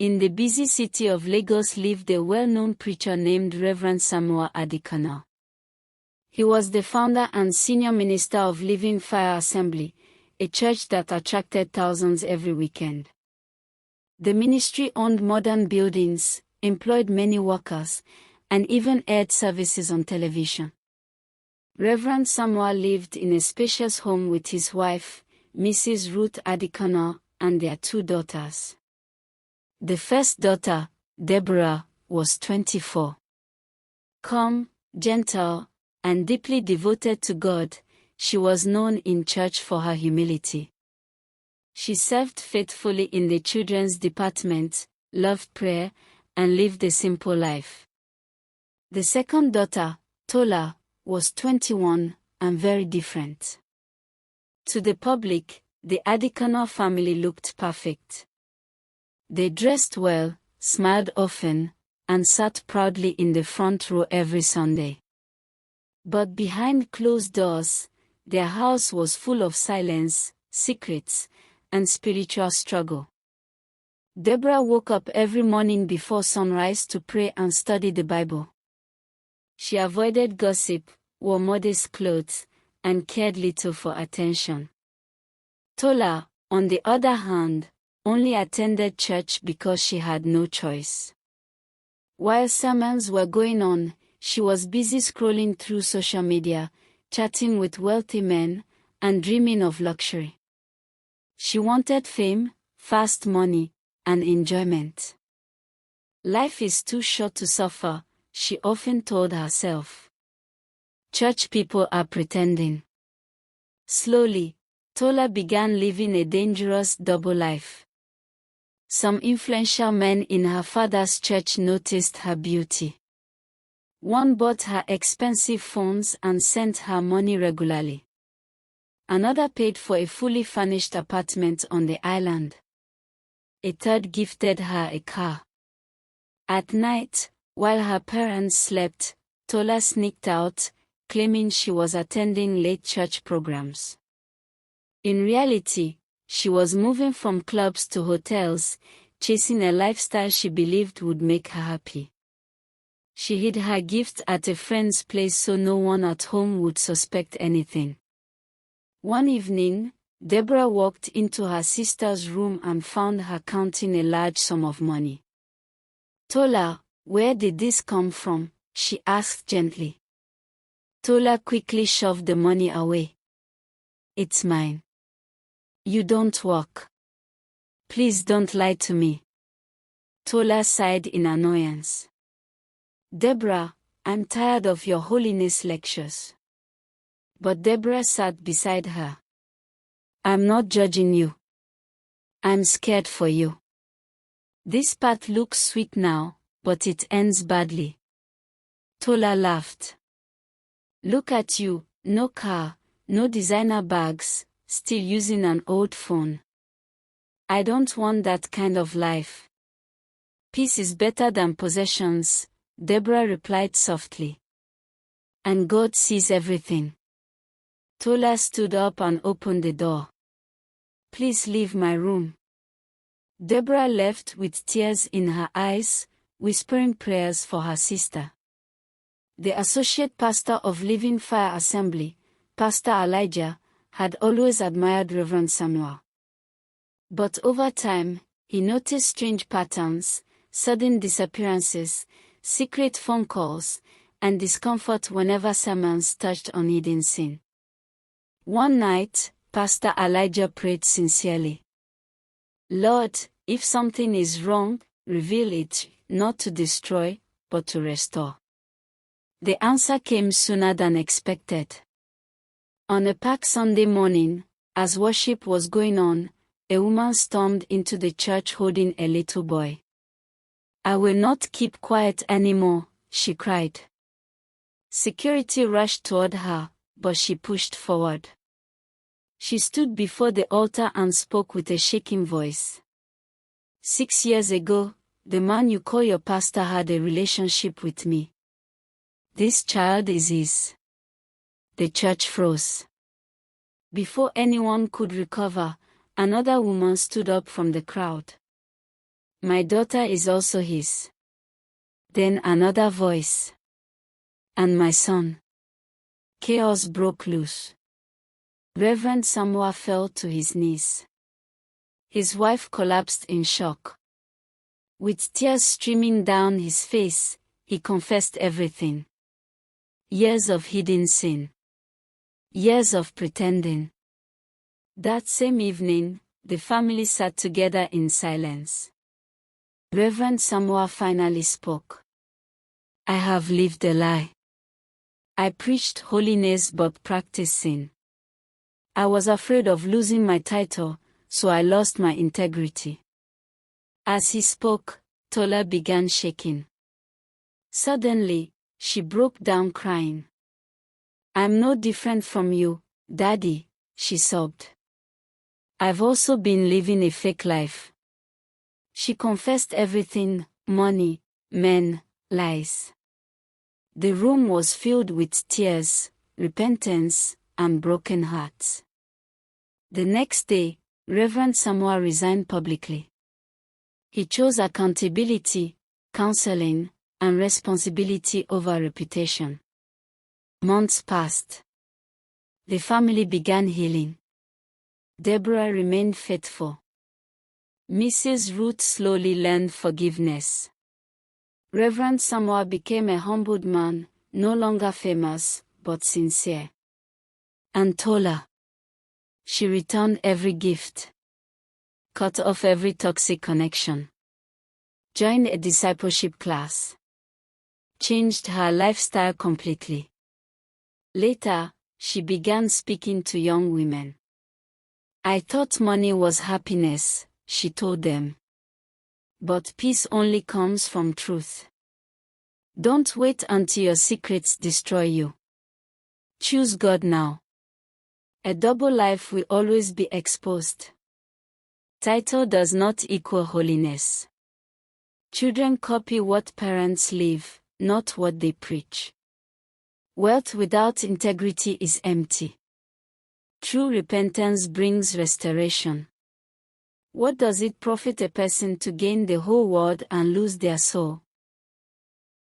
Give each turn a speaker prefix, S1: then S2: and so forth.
S1: In the busy city of Lagos lived a well-known preacher named Reverend Samuel Adikana. He was the founder and senior minister of Living Fire Assembly, a church that attracted thousands every weekend. The ministry owned modern buildings, employed many workers, and even aired services on television. Reverend Samuel lived in a spacious home with his wife, Mrs. Ruth Adikana, and their 2 daughters. The first daughter, Deborah, was 24. Calm, gentle, and deeply devoted to God, she was known in church for her humility. She served faithfully in the children's department, loved prayer, and lived a simple life. The second daughter, Tola, was 21 and very different. To the public, the Adikana family looked perfect. They dressed well, smiled often, and sat proudly in the front row every Sunday. But behind closed doors, their house was full of silence, secrets, and spiritual struggle. Deborah woke up every morning before sunrise to pray and study the Bible. She avoided gossip, wore modest clothes, and cared little for attention. Tola, on the other hand, only attended church because she had no choice. While sermons were going on, she was busy scrolling through social media, chatting with wealthy men, and dreaming of luxury. She wanted fame, fast money, and enjoyment. Life is too short to suffer, she often told herself. Church people are pretending. Slowly, Tola began living a dangerous double life. Some influential men in her father's church noticed her beauty. One bought her expensive phones and sent her money regularly. Another paid for a fully furnished apartment on the island. A third gifted her a car. At night, while her parents slept, Tola sneaked out, claiming she was attending late church programs. In reality, she was moving from clubs to hotels, chasing a lifestyle she believed would make her happy. She hid her gifts at a friend's place so no one at home would suspect anything. One evening, Deborah walked into her sister's room and found her counting a large sum of money. Tola, where did this come from? She asked gently. Tola quickly shoved the money away. It's mine. You don't work. Please don't lie to me. Tola sighed in annoyance. Deborah, I'm tired of your holiness lectures. But Deborah sat beside her. I'm not judging you. I'm scared for you. This path looks sweet now, but it ends badly. Tola laughed. Look at you, no car, no designer bags, still using an old phone. I don't want that kind of life. Peace is better than possessions, Deborah replied softly. And God sees everything. Tola stood up and opened the door. Please leave my room. Deborah left with tears in her eyes, whispering prayers for her sister. The associate pastor of Living Fire Assembly, Pastor Elijah, had always admired Reverend Samuel. But over time, he noticed strange patterns, sudden disappearances, secret phone calls, and discomfort whenever sermons touched on hidden sin. One night, Pastor Elijah prayed sincerely. Lord, if something is wrong, reveal it, not to destroy, but to restore. The answer came sooner than expected. On a packed Sunday morning, as worship was going on, a woman stormed into the church holding a little boy. I will not keep quiet anymore, she cried. Security rushed toward her, but she pushed forward. She stood before the altar and spoke with a shaking voice. 6 years ago, the man you call your pastor had a relationship with me. This child is his. The church froze. Before anyone could recover, another woman stood up from the crowd. My daughter is also his. Then another voice. And my son. Chaos broke loose. Reverend Samoa fell to his knees. His wife collapsed in shock. With tears streaming down his face, he confessed everything. Years of hidden sin. Years of pretending. That same evening, the family sat together in silence. Reverend Samoa finally spoke. I have lived a lie. I preached holiness but practiced sin. I was afraid of losing my title, so I lost my integrity. As he spoke, Tola began shaking. Suddenly, she broke down crying. I'm no different from you, Daddy, she sobbed. I've also been living a fake life. She confessed everything: money, men, lies. The room was filled with tears, repentance, and broken hearts. The next day, Reverend Samoa resigned publicly. He chose accountability, counseling, and responsibility over reputation. Months passed. The family began healing. Deborah remained faithful. Mrs. Ruth slowly learned forgiveness. Reverend Samoa became a humbled man, no longer famous, but sincere. And Tola. She returned every gift. Cut off every toxic connection. Joined a discipleship class. Changed her lifestyle completely. Later, she began speaking to young women. I thought money was happiness, she told them. But peace only comes from truth. Don't wait until your secrets destroy you. Choose God now. A double life will always be exposed. Title does not equal holiness. Children copy what parents live, not what they preach. Wealth without integrity is empty. True repentance brings restoration. What does it profit a person to gain the whole world and lose their soul?